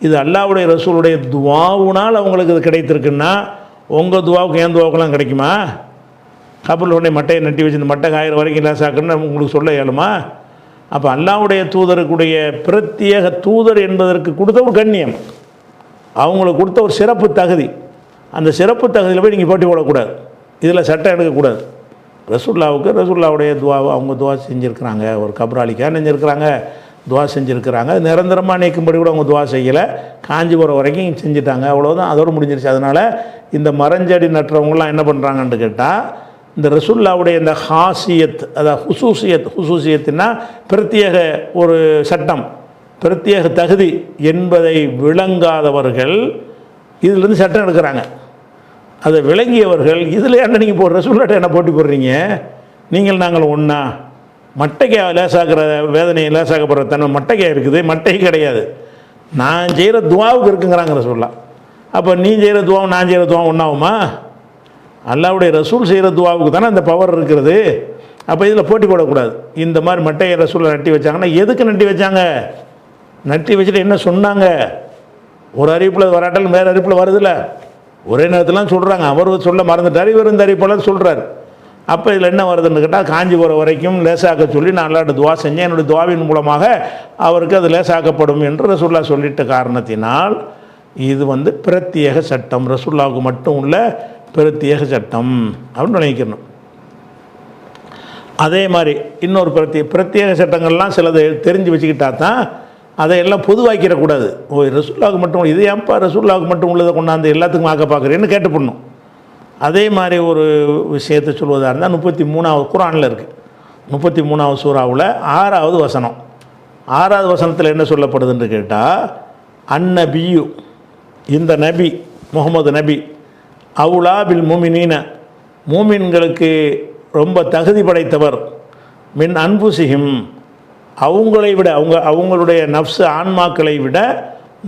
இது அல்லாஹ்வுடைய ரசூலுடைய துவாவுனால் அவங்களுக்கு இது கிடைத்திருக்குன்னா உங்கள் துவாவுக்கு என் துவாவுக்கெல்லாம் கிடைக்குமா? கபூலுடைய மட்டையை நட்டி வச்சு இந்த மட்டை காயிற வரைக்கும் லேசாக்குன்னு உங்களுக்கு சொல்ல இயலுமா? அப்போ அல்லாஹ்வுடைய தூதருக்குடைய பிரத்யேக தூதர் என்பதற்கு கொடுத்த ஒரு கண்ணியம், அவங்களுக்கு கொடுத்த ஒரு சிறப்பு தகுதி. அந்த சிறப்பு தகுதியில் போய் நீங்கள் போட்டி போடக்கூடாது, இதில் சட்டம் எடுக்கக்கூடாது. ரசூலுல்லாவுடைய துவாவை அவங்க துவா செஞ்சுருக்கிறாங்க, ஒரு கபராளிக்காக செஞ்சுருக்கிறாங்க, துவா செஞ்சுருக்கிறாங்க. நிரந்தரமாக நீக்கும்படி கூட அவங்க துவா செய்யலை, காஞ்சி போகிற வரைக்கும் செஞ்சுட்டாங்க, அவ்வளோதான், அதோடு முடிஞ்சிருச்சு. அதனால் இந்த மரஞ்செடி நட்டுறவங்களாம் என்ன பண்ணுறாங்கன்னு கேட்டால் இந்த ரசூலுல்லாவுடைய இந்த ஹாசியத், அதாவது ஹுசூசியத்துனா பிரத்யேக ஒரு சட்டம், பிரத்யேக தகுதி என்பதை விளங்காதவர்கள் இதிலிருந்து சட்டம் எடுக்கிறாங்க. அதை விளங்கியவர்கள் இதில் என்ன நீங்கள் போடுற ரசூலுல்லாட்ட என்ன போட்டி போடுறீங்க? நீங்கள் நாங்கள் ஒன்றா? மட்டைக்கா லேசாக்குற வேதனையை லேசாக்கப்படுற தன்மை மட்டைக்கா இருக்குது? மட்டை கிடையாது. நான் செய்கிற துவாவுக்கு இருக்குங்கிறாங்க ரசூலுல்லாஹ். அப்போ நீ செய்கிற துவாவும் நான் செய்கிற துவாவும் ஒன்றாகுமா? அல்லாஹ்வுடைய ரசூல் செய்கிற துவாவுக்கு தானே அந்த பவர் இருக்கிறது. அப்போ இதில் போட்டி போடக்கூடாது. இந்த மாதிரி மட்டையை ரசூலில் நட்டி வச்சாங்கன்னா எதுக்கு நட்டி வச்சாங்க? நட்டி வச்சுட்டு என்ன சொன்னாங்க? ஒரு அறிவிப்பில் வராட்டாலும் வேறு அறிவிப்பில் வருதில்ல, ஒரே நேரத்திலாம் சொல்கிறாங்க. அவர் சொல்ல மறந்துட்டார், இவர் இந்த அறிவிப்பெல்லாம் சொல்கிறார். அப்போ இதில் என்ன வருதுன்னு கேட்டால் காஞ்சி போகிற வரைக்கும் லேசாக்க சொல்லி நான் அல்லாஹ்ட்ட துவா செஞ்சேன், என்னுடைய துவாவின் மூலமாக அவருக்கு அது லேசாக்கப்படும் என்று ரசூலுல்லாஹ் சொல்லிட்ட காரணத்தினால் இது பிரத்யேக சட்டம், ரசூலுல்லாஹ்வுக்கு மட்டும் உள்ள பிரத்யேக சட்டம் அப்படின்னு நினைக்கணும். அதே மாதிரி இன்னொரு பிரத்யேக சட்டங்கள்லாம் சிலது தெரிஞ்சு வச்சுக்கிட்டா தான் அதையெல்லாம் பொதுவாக்கிடக்கூடாது. ரசூலுல்லாஹ்வுக்கு மட்டும் இது ஏன்ப்பா ரசூலுல்லாஹ்வுக்கு மட்டும் உள்ளதை கொண்டாந்து எல்லாத்துக்கும் ஆக்க பார்க்குறேன்னு கேட்டுப்படணும். அதே மாதிரி ஒரு விஷயத்தை சொல்வதாக இருந்தால் 33வது குர்ஆனில் இருக்குது, 33வது சூறாவில் 6வது வசனம். 6வது வசனத்தில் என்ன சொல்லப்படுதுன்னு கேட்டால் அந்நபியு, இந்த நபி முகமது நபி, அவுலா பில் மூமினீன, மூமின்களுக்கு ரொம்ப தகுதி படைத்தவர், மின் அன்புசிஹிம், அவங்களை விட அவங்களுடைய நஃப்ஸு ஆன்மாக்களை விட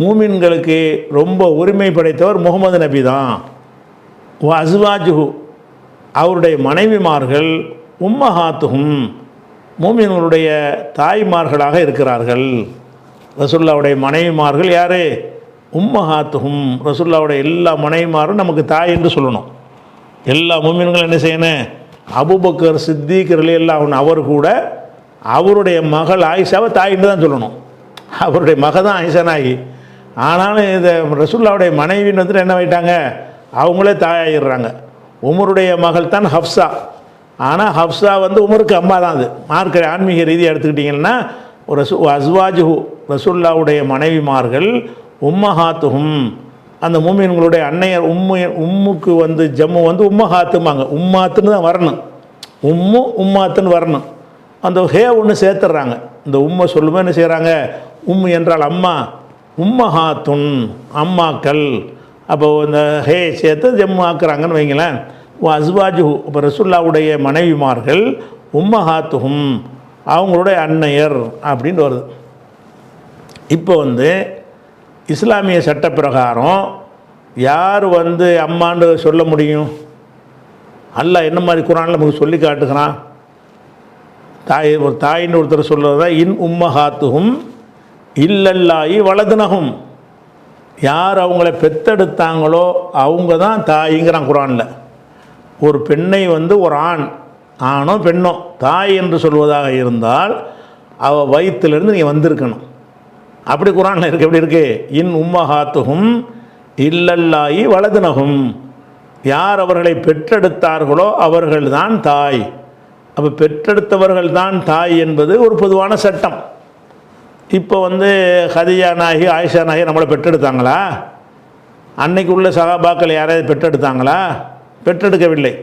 மூமின்களுக்கு ரொம்ப உரிமை படைத்தவர் முகமது நபி தான். அஸ்வாஜுஹு, அவருடைய மனைவிமார்கள், உம்மஹாத்துஹும், மூமின்களுடைய தாய்மார்களாக இருக்கிறார்கள். ரசூலுல்லாஹ்வுடைய மனைவிமார்கள் யார்? உம்மஹாத்துஹும், ரசூலுல்லாஹ்வுடைய எல்லா மனைவிமாரும் நமக்கு தாய் என்று சொல்லணும். எல்லா மூமின்களும் என்ன செய்யணும்? அபூபக்கர் சித்திக் ரலியல்லாஹு அன்ஹு அவர் கூட அவருடைய மகள் ஆயிஷாவை தாயின்னு தான் சொல்லணும். அவருடைய மக தான் ஆயிஷா நாயகி. ஆனாலும் இந்த ரசூலுல்லாஹ்வுடைய மனைவின்னு வந்துட்டு என்ன ஆகிட்டாங்க? அவங்களே தாயாகிடுறாங்க. உமருடைய மகள் தான் ஹப்ஸா. ஆனால் ஹப்ஸா உமருக்கு அம்மா தான். அது மார்க்க ஆன்மீக ரீதியாக எடுத்துக்கிட்டிங்கன்னா ஒரு அஸ்வாஜுஹு, ரசூலுல்லாஹ்வுடைய மனைவிமார்கள், உம்மஹாத்துஹும், அந்த மூமின்களுடைய அன்னையர். உம்முக்கு ஜம்மு உம்மஹாத்துமாங்க, உம்மாத்துன்னு தான் வரணும், உம்மாத்துன்னு வரணும். அந்த ஹே ஒன்று சேர்த்துட்றாங்க. இந்த உம்மை சொல்லுமே என்ன செய்கிறாங்க? உம்மு என்றால் அம்மா, உம்மஹாத்துன் அம்மாக்கள். அப்போ இந்த ஹே சேர்த்து ஜம்மு ஆக்குறாங்கன்னு வைங்களேன். அஸ்வாஜுஹு, இப்போ ரசூலுல்லாஹ்வுடைய மனைவிமார்கள், உம்மஹாத்துஹும் அவங்களுடைய அன்னையர் அப்படின்னு வருது. இப்போ இஸ்லாமிய சட்ட பிரகாரம் யார் அம்மான்னு சொல்ல முடியும்? அல்லாஹ் என்ன மாதிரி குர்ஆனில் நமக்கு சொல்லி காட்டுகிறான்? ஒரு தாயின்னு ஒருத்தர் சொல்கிறதா இன் உம்மஹாத்துஹும் இல்லல்லாஹி வலதுனஹும், யார் அவங்கள பெத்தெடுத்தாங்களோ அவங்க தான் தாய்ங்கிறான் குர்ஆனில். ஒரு பெண்ணை ஒரு ஆணோ பெண்ணோ தாய் என்று சொல்வதாக இருந்தால் அவள் வயிற்றிலிருந்து நீங்கள் வந்திருக்கணும். அப்படி குர்ஆனில் இருக்குது. எப்படி இருக்குது? இன் உம்மஹாத்துஹும் இல்லல்லாஹி வலதுனஹும், யார் அவர்களை பெற்றெடுத்தார்களோ அவர்கள்தான் தாய். அப்போ பெற்றெடுத்தவர்கள் தான் தாய் என்பது ஒரு பொதுவான சட்டம். இப்போ ஹதீஜா நாயகி, ஆயிஷா நாயகி நம்மளை பெற்றெடுத்தாங்களா? அன்னைக்கு உள்ள சஹாபாக்கள் யாராவது பெற்றெடுத்தாங்களா? பெற்றெடுக்கவில்லை.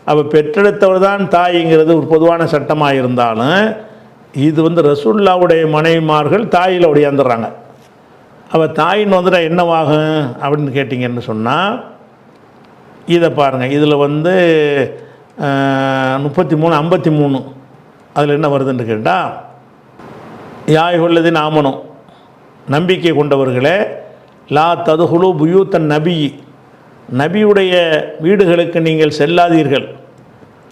அப்போ பெற்றெடுத்தவர் தான் தாய்ங்கிறது ஒரு பொதுவான சட்டமாக இருந்தாலும் இது ரசூலுல்லாஹ்வுடைய மனைவிமார்கள் தாயில் ஒடியாந்துடுறாங்க. அப்போ தாயின்னு என்னவாகும் அப்படின்னு கேட்டிங்கன்னு சொன்னால் இதை பாருங்கள். இதில் 33 53 அதில் என்ன வருதுன்னு கேட்டால் யாயுல்லதின் ஆமனும், நம்பிக்கை கொண்டவர்களே, லா ததுகுலு புயூத்தன் நபி, நபியுடைய வீடுகளுக்கு நீங்கள் செல்லாதீர்கள்.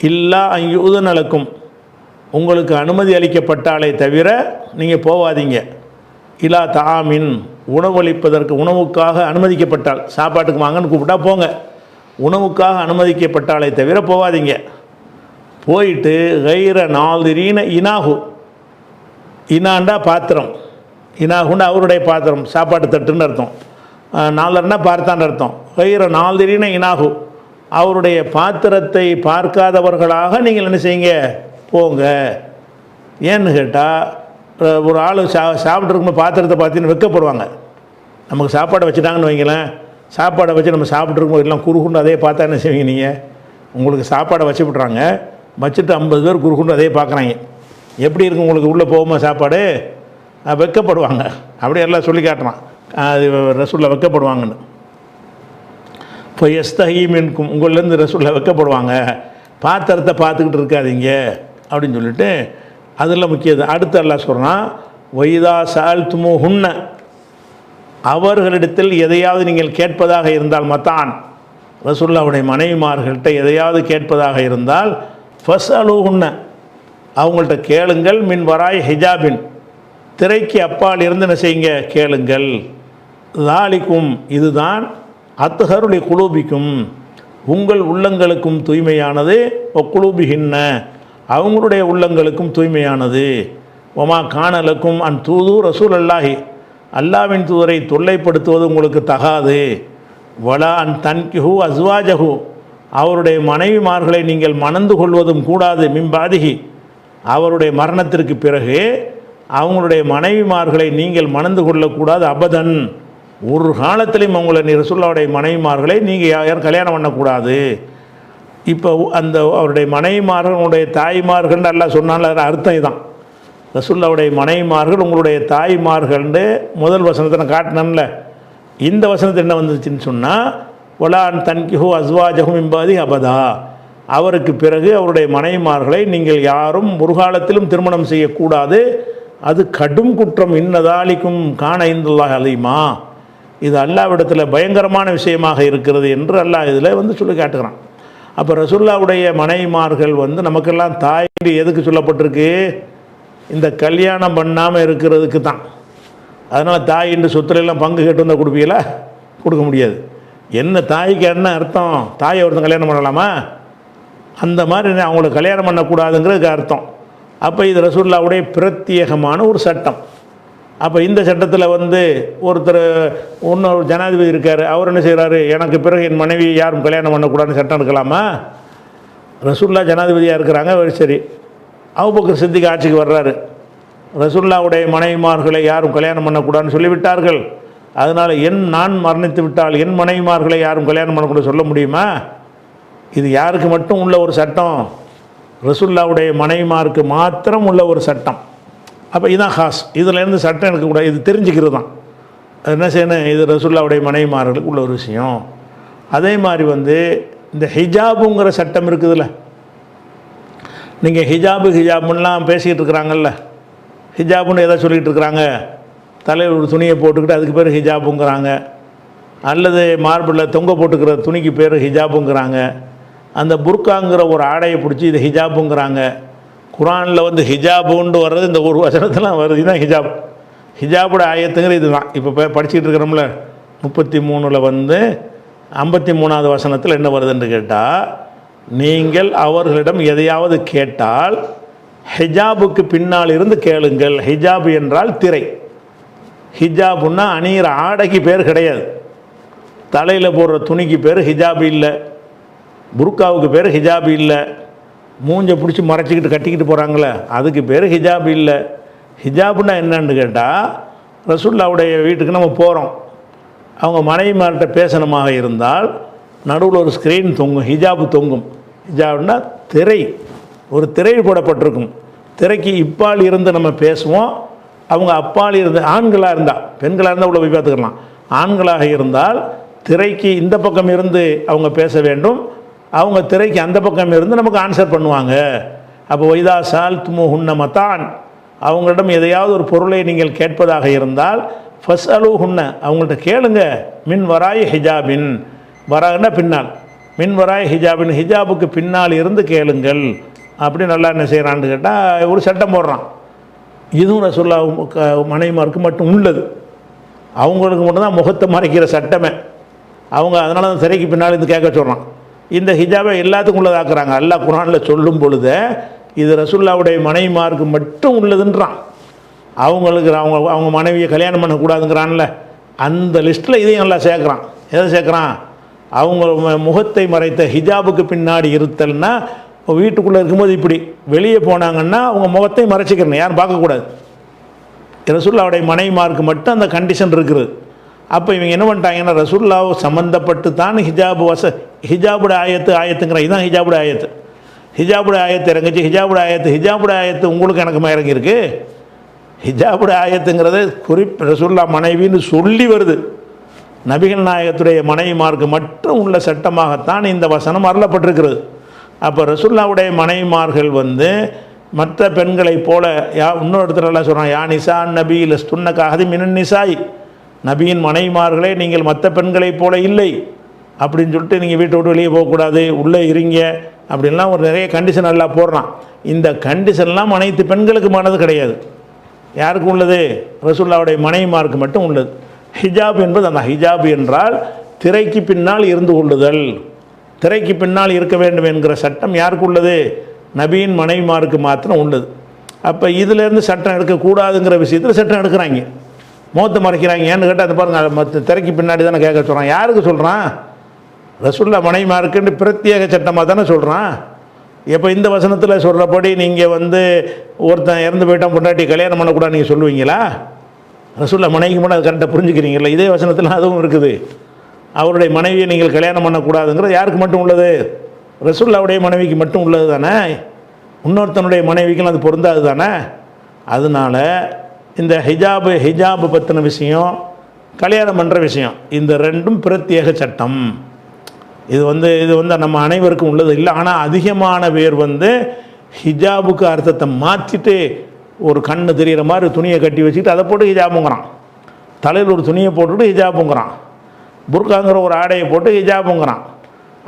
இல்லா யூதனலுக்கும், உங்களுக்கு அனுமதி அளிக்கப்பட்டாலே தவிர நீங்கள் போவாதீங்க. இலா தாமின், உணவளிப்பதற்கு, உணவுக்காக அனுமதிக்கப்பட்டால், சாப்பாட்டுக்கு வாங்கன்னு கூப்பிட்டா போங்க, உணவுக்காக அனுமதிக்கப்பட்டாலே தவிர போவாதீங்க. போயிட்டு கைர நாதிரீன இனாகு, இனாண்டா பாத்திரம், இனாகுண்டா அவருடைய பாத்திரம், சாப்பாட்டு தட்டுன்னு அர்த்தம். நாலர்னா பார்த்தான்னு அர்த்தம். கைர நாதிரீன இனாகு, அவருடைய பாத்திரத்தை பார்க்காதவர்களாக நீங்கள் என்ன செய்யுங்க, போங்க. ஏன்னு கேட்டால், ஒரு ஆள் சாப்பிட்ருக்கும்போது பாத்திரத்தை பார்த்தீங்கன்னு வெக்கப்படுவாங்க. நமக்கு சாப்பாடை வச்சுட்டாங்கன்னு வைங்களேன், சாப்பாடை வச்சு நம்ம சாப்பிட்ருக்கும்போது எல்லாம் குறுகுண்டு அதே பார்த்தா என்ன செய்வீங்க நீங்கள்? உங்களுக்கு சாப்பாடை வச்சு விட்றாங்க, வச்சுட்டு 50 பேர் குறுகுண்டு அதே பார்க்குறாங்க, எப்படி இருக்கும் உங்களுக்கு? உள்ளே போகுமா சாப்பாடு? வெக்கப்படுவாங்க. அப்படியே எல்லாம் சொல்லி காட்டுறான், அது ரசூலில் வெக்கப்படுவாங்கன்னு. இப்போ எஸ்தஹீமின்கும், உங்கள்லேருந்து ரசூலில் வெக்கப்படுவாங்க, பாத்திரத்தை பார்த்துக்கிட்டு இருக்காதீங்க அப்படின்னு சொல்லிட்டு அதில் முக்கியது. அடுத்து அல்லாஹ் சொல்கிறான், வைதா சால்துமு ஹுன்ன, அவர்களிடத்தில் எதையாவது நீங்கள் கேட்பதாக இருந்தால், மத்தான் ரசூலுல்லாஹ்வுடைய மனைவிமார்கள்ட்ட எதையாவது கேட்பதாக இருந்தால், ஃபஸ்அலு ஹுன்ன, அவங்கள்ட்ட கேளுங்கள், மின் வராய் ஹிஜாபின், திரைக்கு அப்பால் இருந்து என்ன செய்யுங்க, கேளுங்கள். லாலிக்கும், இதுதான் அத்ஹருலி குலூபிக்கும், உங்கள் உள்ளங்களுக்கும் தூய்மையானது, குலூபிஹின்ன, அவங்களுடைய உள்ளங்களுக்கும் தூய்மையானது. ஒமா காணலுக்கும் அன் தூது ரசூல் அல்லாஹி, அல்லாவின் தூதரை தொல்லைப்படுத்துவது உங்களுக்கு தகாது. வலா அன் தன்கிஹு அஸ்வாஜஹு, அவருடைய மனைவிமார்களை நீங்கள் மணந்து கொள்வதும் கூடாது. மிம்பாதிஹி, அவருடைய மரணத்திற்கு பிறகு அவங்களுடைய மனைவிமார்களை நீங்கள் மணந்து கொள்ளக்கூடாது. அபதன், ஒரு காலத்திலையும் அவங்கள ரசூலுல்லாஹ்வுடைய மனைவிமார்களை நீங்கள் யாரும் கல்யாணம் பண்ணக்கூடாது. இப்போ அந்த அவருடைய மனைவிமார்களுடைய தாய்மார்கள் அல்லாஹ் சொன்னால அர்த்தம் இதுதான். ரசூலுல்லாஹ்வுடைய மனைவிமார்கள் உங்களுடைய தாய்மார்கள்னு முதல் வசனத்தை நான் காட்டினேன்ல, இந்த வசனத்தை என்ன வந்துச்சுன்னு சொன்னால், ஒலான் தன்கிஹு அஸ்வாஜஹு மிம்பாதி அபதா, அவருக்கு பிறகு அவருடைய மனைவிமார்களை நீங்கள் யாரும் ஒரு காலத்திலும் திருமணம் செய்யக்கூடாது, அது கடும் குற்றம். இன்னதாலிக்கும் காண இந்துல்லாஹ் அலீமா, இது அல்லாஹ்விடத்தில் பயங்கரமான விஷயமாக இருக்கிறது என்று அல்லாஹ் இதில் வந்து சொல்லி காட்டுகிறான். அப்போ ரசூலுல்லாஹ்வுடைய மனைவிமார்கள் வந்து நமக்கெல்லாம் தாய் எதுக்கு சொல்லப்பட்டிருக்கு? இந்த கல்யாணம் பண்ணாமல் இருக்கிறதுக்கு தான். அதனால் தாய் என்று சொத்துலாம் பங்கு கேட்டு வந்தால் கொடுப்பீங்களா? கொடுக்க முடியாது. என்ன தாய்க்கு என்ன அர்த்தம்? தாயை ஒருத்தன் கல்யாணம் பண்ணலாமா? அந்த மாதிரி அவங்கள கல்யாணம் பண்ணக்கூடாதுங்கிறதுக்கு அர்த்தம். அப்போ இது ரசூலுல்லாஹ்வுடைய பிரத்யேகமான ஒரு சட்டம். அப்போ இந்த சட்டத்தில் வந்து ஒருத்தர் இன்னொரு ஜனாதிபதி இருக்கார், அவர் என்ன செய்கிறாரு, எனக்கு பிறகு என் மனைவி யாரும் கல்யாணம் பண்ணக்கூடாதுன்னு சட்டம் எடுக்கலாமா? ரசூலுல்லாஹ் ஜனாதிபதியாக இருக்கிறாங்க, சரி, அபூபக்கர் சித்திக் ஆட்சிக்கு வர்றாரு, ரசூலுல்லாஹ்வுடைய மனைவிமார்களை யாரும் கல்யாணம் பண்ணக்கூடாதுன்னு சொல்லிவிட்டார்கள். அதனால் நான் மரணித்து விட்டால் என் மனைவிமார்களை யாரும் கல்யாணம் பண்ணக்கூடாது சொல்ல முடியுமா? இது யாருக்கு மட்டும் உள்ள ஒரு சட்டம்? ரசூலுல்லாஹ்வுடைய மனைவிமாருக்கு மாத்திரம் உள்ள ஒரு சட்டம். அப்போ இதுதான் ஹாஸ், இதிலேருந்து சட்டம் எடுக்கக்கூடாது, இது தெரிஞ்சுக்கிறது தான். என்ன செய்யணும், இது ரசூலுல்லாஹ்வுடைய மனைவிமார்களுக்கு உள்ள ஒரு விஷயம். அதே மாதிரி வந்து இந்த ஹிஜாபுங்கிற சட்டம் இருக்குதுல்ல, நீங்கள் ஹிஜாபுலாம் பேசிக்கிட்டு இருக்கிறாங்கல்ல, ஹிஜாபுன்னு எதை சொல்லிகிட்டு இருக்கிறாங்க? தலையில் ஒரு துணியை போட்டுக்கிட்டு அதுக்கு பேர் ஹிஜாபுங்கிறாங்க, அல்லது மார்பிளில் தொங்க போட்டுக்கிற துணிக்கு பேர் ஹிஜாபுங்கிறாங்க, அந்த புர்காங்கிற ஒரு ஆடையை பிடிச்சி இது ஹிஜாபுங்கிறாங்க. குரானில் வந்து ஹிஜாபுன்னு வர்றது இந்த ஒரு வசனத்தெலாம் வருது, இதுதான் ஹிஜாப். ஹிஜாபோட ஆயத்துங்கிற இது தான். இப்போ படிச்சுக்கிட்டு இருக்கிறோம்ல, 33 வந்து 53வது வசனத்தில் என்ன வருதுன்னு கேட்டால், நீங்கள் அவர்களிடம் எதையாவது கேட்டால் ஹிஜாபுக்கு பின்னால் இருந்து கேளுங்கள். ஹிஜாபு என்றால் திரை. ஹிஜாபுன்னா அணிகிற ஆடைக்கு பேர் கிடையாது, தலையில் போடுற துணிக்கு பேர் ஹிஜாபு இல்லை, புர்காவுக்கு பேர் ஹிஜாபு இல்லை, மூஞ்சை பிடிச்சி மறைச்சிக்கிட்டு கட்டிக்கிட்டு போகிறாங்களே அதுக்கு பேர் ஹிஜாபு இல்லை. ஹிஜாபுன்னா என்னன்னு கேட்டால், ரசூலுல்லாஹ்வுடைய வீட்டுக்கு நம்ம போகிறோம், அவங்க மனைவிமார்கிட்ட பேசணுமாக இருந்தால் நடுவில் ஒரு ஸ்க்ரீன் தொங்கும், ஹிஜாபு தொங்கும். ஹிஜாப்னா திரை, ஒரு திரை போடப்பட்டிருக்கும். திரைக்கு இப்பால் இருந்து நம்ம பேசுவோம், அவங்க அப்பால் இருந்து, ஆண்களாக இருந்தால், பெண்களாக இருந்தால் உள்ள போய் பார்த்துக்கலாம், ஆண்களாக இருந்தால் திரைக்கு இந்த பக்கம் இருந்து அவங்க பேச வேண்டும், அவங்க திரைக்கு அந்த பக்கம் இருந்து நமக்கு ஆன்சர் பண்ணுவாங்க. அப்போ வைதா சால்துமு ஹுன்ன மத்தான், அவங்களிடம் எதையாவது ஒரு பொருளை நீங்கள் கேட்பதாக இருந்தால் ஃபஸ்அலூஹுன்ன, அவங்கள்ட்ட கேளுங்க, மின் வராய் ஹிஜாபின், வரான்னா பின்னால், மின் வராய் ஹிஜாபின், ஹிஜாபுக்கு பின்னால் இருந்து கேளுங்கள். அப்படி நல்லா என்ன செய்கிறான்னு கேட்டால் ஒரு சட்டம் போடுறான். இதுவும் ரசூலுல்லாஹ் மனைவிமாருக்கு மட்டும் உள்ளது. அவங்களுக்கு மட்டும்தான் முகத்தை மறைக்கிற சட்டமே. அவங்க அதனால தான் திரைக்கு பின்னால் இருந்து கேட்க சொல்கிறான். இந்த ஹிஜாபை எல்லாத்துக்கும் உள்ளதாக்குறாங்க. அல்லாஹ் குர்ஆனில் சொல்லும் பொழுது இது ரசூலுல்லாஹ்வுடைய மனைவிமாருக்கு மட்டும் உள்ளதுன்றான். அவங்களுக்கு அவங்க மனைவியை கல்யாணம் பண்ணக்கூடாதுங்கிறான்ல, அந்த லிஸ்ட்டில் இதையும் நல்லா சேர்க்குறான். எதை சேர்க்குறான்? அவங்க முகத்தை மறைத்த ஹிஜாபுக்கு பின்னாடி இருத்தல்னா, வீட்டுக்குள்ளே இருக்கும்போது இப்படி, வெளியே போனாங்கன்னா அவங்க முகத்தை மறைச்சிக்கிறணும், யாரும் பார்க்கக்கூடாது. ரசூலுல்லாஹ்வுடைய மனைவிமாருக்கு மட்டும் அந்த கண்டிஷன் இருக்குது. அப்போ இவங்க என்ன பண்ணிட்டாங்கன்னா, ரசூலுல்லாஹ் சம்மந்தப்பட்டு தான் ஹிஜாபுடைய ஆயத்துங்கிற, இதுதான் ஹிஜாபுடைய ஆயத்து. ஹிஜாபுடைய ஆயத்து இறங்குச்சு. ஹிஜாபுடைய ஆயத்து உங்களுக்கு எனக்குமா இறங்கியிருக்கு? ஹிஜாபுடைய ஆயத்துங்கிறது ரசூலுல்லாஹ் மனைவின்னு சொல்லி வருது. நபிகள் நாயகத்துடைய மனைவிமாருக்கு மட்டும் உள்ள சட்டமாகத்தான் இந்த வசனம் அருளப்பட்டிருக்கிறது. அப்போ ரசூலுல்லாஹ்வுடைய மனைவிமார்கள் மற்ற பெண்களைப் போல இன்னொரு இடத்துல எல்லாம் சொல்கிறான், யா நிசா நபி லஸ்துன்னக அஹதின் மினன் நிசாய், நபியின் மனைவிமார்களே நீங்கள் மற்ற பெண்களைப் போல இல்லை அப்படின்னு சொல்லிட்டு நீங்கள் வீட்டை விட்டு வெளியே போகக்கூடாது, உள்ளே இருங்க அப்படின்லாம் ஒரு நிறைய கண்டிஷன் எல்லாம் போடுறான். இந்த கண்டிஷன்லாம் அனைத்து பெண்களுக்குமானது கிடையாது. யாருக்கு உள்ளது? ரசூலுல்லாஹ்வுடைய மனைவிமாருக்கு மட்டும் உள்ளது. ஹிஜாப் என்பது அந்த ஹிஜாப் என்றால் திரைக்கு பின்னால் இருந்து கொள்ளுதல், திரைக்கு பின்னால் இருக்க வேண்டும் என்கிற சட்டம் யாருக்கு உள்ளது? நபியின் மனைவிமாருக்கு மாத்திரம் உள்ளது. அப்போ இதிலேருந்து சட்டம் எடுக்கக்கூடாதுங்கிற விஷயத்தில் சட்டம் எடுக்கிறாங்க, முகத்தை மறைக்கிறாங்க. ஏன்னு கேட்டால் அது பாருங்கள், மற்ற திரைக்கு பின்னாடி தானே கேட்க சொல்கிறான். யாருக்கு சொல்கிறான்? ரசூலுல்லாஹ் மனைவிமாருக்குன்னு பிரத்யேக சட்டமாக தானே சொல்கிறான். எப்போ இந்த வசனத்தில் சொல்கிறபடி நீங்கள் ஒருத்தன் இறந்து போயிட்டான், பொண்டாட்டி கல்யாணம் பண்ணக்கூடாது நீங்கள் சொல்லுவீங்களா? ரசூலுல்லாஹ் மனைவிக்கு மட்டும் அது கரெக்டாக புரிஞ்சுக்கிறீங்களா? இதே வசனத்தில் அதுவும் இருக்குது. அவருடைய மனைவியை நீங்கள் கல்யாணம் பண்ணக்கூடாதுங்கிறது யாருக்கு மட்டும் உள்ளது? ரசூலுல்லாஹ்வுடைய மனைவிக்கு மட்டும் உள்ளது தானே. இன்னொருத்தனுடைய மனைவிக்கும் அது பொருந்தாது தானே. அதனால் இந்த ஹிஜாபு பற்றின விஷயம், கல்யாணம் பண்ணுற விஷயம், இந்த ரெண்டும் பிரத்யேக சட்டம். இது நம்ம அனைவருக்கும் உள்ளது இல்லை. ஆனால் அதிகமான பேர் ஹிஜாபுக்கு அர்த்தத்தை மாற்றிட்டு ஒரு கண்ணு தெரிகிற மாதிரி துணியை கட்டி வச்சுக்கிட்டு அதை போட்டு ஹிஜாபுங்கிறான், தலையில் ஒரு துணியை போட்டுவிட்டு ஹிஜாபுங்கிறான், புர்காங்கிற ஒரு ஆடையை போட்டு ஹிஜாபுங்கிறான்.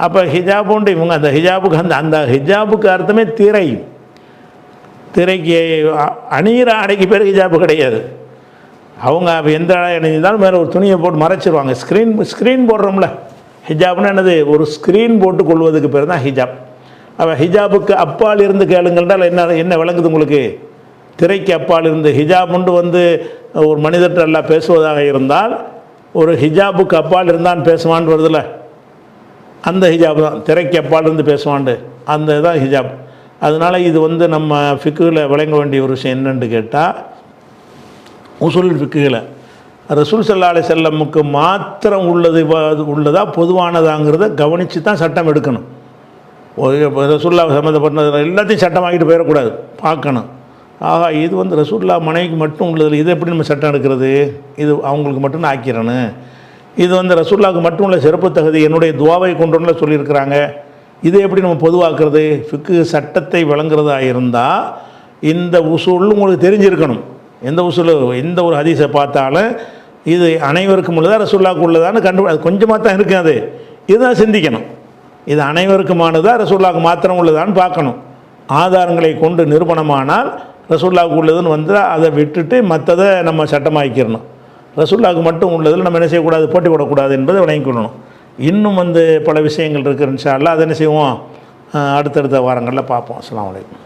அப்போ ஹிஜாபுண்டு இவங்க அந்த ஹிஜாபுக்கு அந்த ஹிஜாபுக்கு அர்த்தமே திரைக்கு அணிகிற ஆடைக்கு பேர் ஹிஜாபு கிடையாது. அவங்க எந்த ஆடை அணிஞ்சாலும் மேலே ஒரு துணியை போட்டு மறைச்சிருவாங்க. ஸ்க்ரீன் போடுறோம்ல, ஹிஜாப்னா என்னது? ஒரு ஸ்க்ரீன் போட்டு கொள்வதுக்கு பேர் தான் ஹிஜாப். அப்போ ஹிஜாபுக்கு அப்பால் இருந்து கேளுங்கள்டால் என்ன விளங்குது உங்களுக்கு? திரைக்கு அப்பால் இருந்து ஹிஜாபுண்டு ஒரு மனிதர்கிட்ட எல்லாம் பேசுவதாக இருந்தால், ஒரு ஹிஜாபுக்கு அப்பால் இருந்தான் பேசுவான்னு வருதுல்ல, அந்த ஹிஜாப் தான். திரைக்கு அப்பால் இருந்து பேசுவாண்டு அந்த தான் ஹிஜாப். அதனால் இது நம்ம ஃபிக்குல விளங்க வேண்டிய ஒரு விஷயம் என்னென்னு கேட்டால், உசூல் ஃபிக்குல ரசூல் ஸல்லல்லாஹு அலைஹி வஸல்லமுக்கு மாத்திரம் உள்ளதா பொதுவானதாங்கிறத கவனித்து தான் சட்டம் எடுக்கணும். ரசூலுல்லாஹ் சம்மந்தப்பட்ட எல்லாத்தையும் சட்டமாக்கிட்டு போயிடக்கூடாது, பார்க்கணும். ஆகா, இது ரசூலுல்லாஹ் மனைவிக்கு மட்டும் உள்ளதில்லை, இது எப்படி நம்ம சட்டம் எடுக்கிறது? இது அவங்களுக்கு மட்டும் ஆக்கிறணும். இது ரசூலுல்லாஹ்வுக்கு மட்டும் உள்ள சிறப்பு தகுதி, என்னுடைய துவாவை கொண்டுள்ள சொல்லியிருக்கிறாங்க, இதை எப்படி நம்ம பொதுவாக்குறது? ஃபிக்கு சட்டத்தை வழங்குறதா இருந்தால் இந்த உசூல் உங்களுக்கு தெரிஞ்சிருக்கணும். எந்த உசூல், எந்த ஒரு ஹதீஸை பார்த்தாலும் இது அனைவருக்கும் உள்ளதா ரசூலுல்லாஹ்வுக்கு உள்ளதான்னு அது கொஞ்சமாக தான் இருக்குது. அது இதுதான் சிந்திக்கணும். இது அனைவருக்குமானதா ரசூலுல்லாஹ்வுக்கு மாத்திரம் உள்ளதான்னு பார்க்கணும். ஆதாரங்களை கொண்டு நிரூபணமானால் ரசூலுல்லாஹ்வுக்கு உள்ளதுன்னு அதை விட்டுட்டு மற்றதை நம்ம சட்டமாக்கிடணும். ரசூலுல்லாஹ்வுக்கு மட்டும் உள்ளதில் நம்ம என்ன செய்யக்கூடாது? போட்டி போடக்கூடாது என்பதை விளங்கிக்கொள்ளணும். இன்னும் பல விஷயங்கள் இருக்குது. இன்ஷா அல்லாஹ் அதை என்ன செய்வோம்? அடுத்தடுத்த வாரங்களில் பார்ப்போம். அஸ்ஸலாமு அலைக்கும்.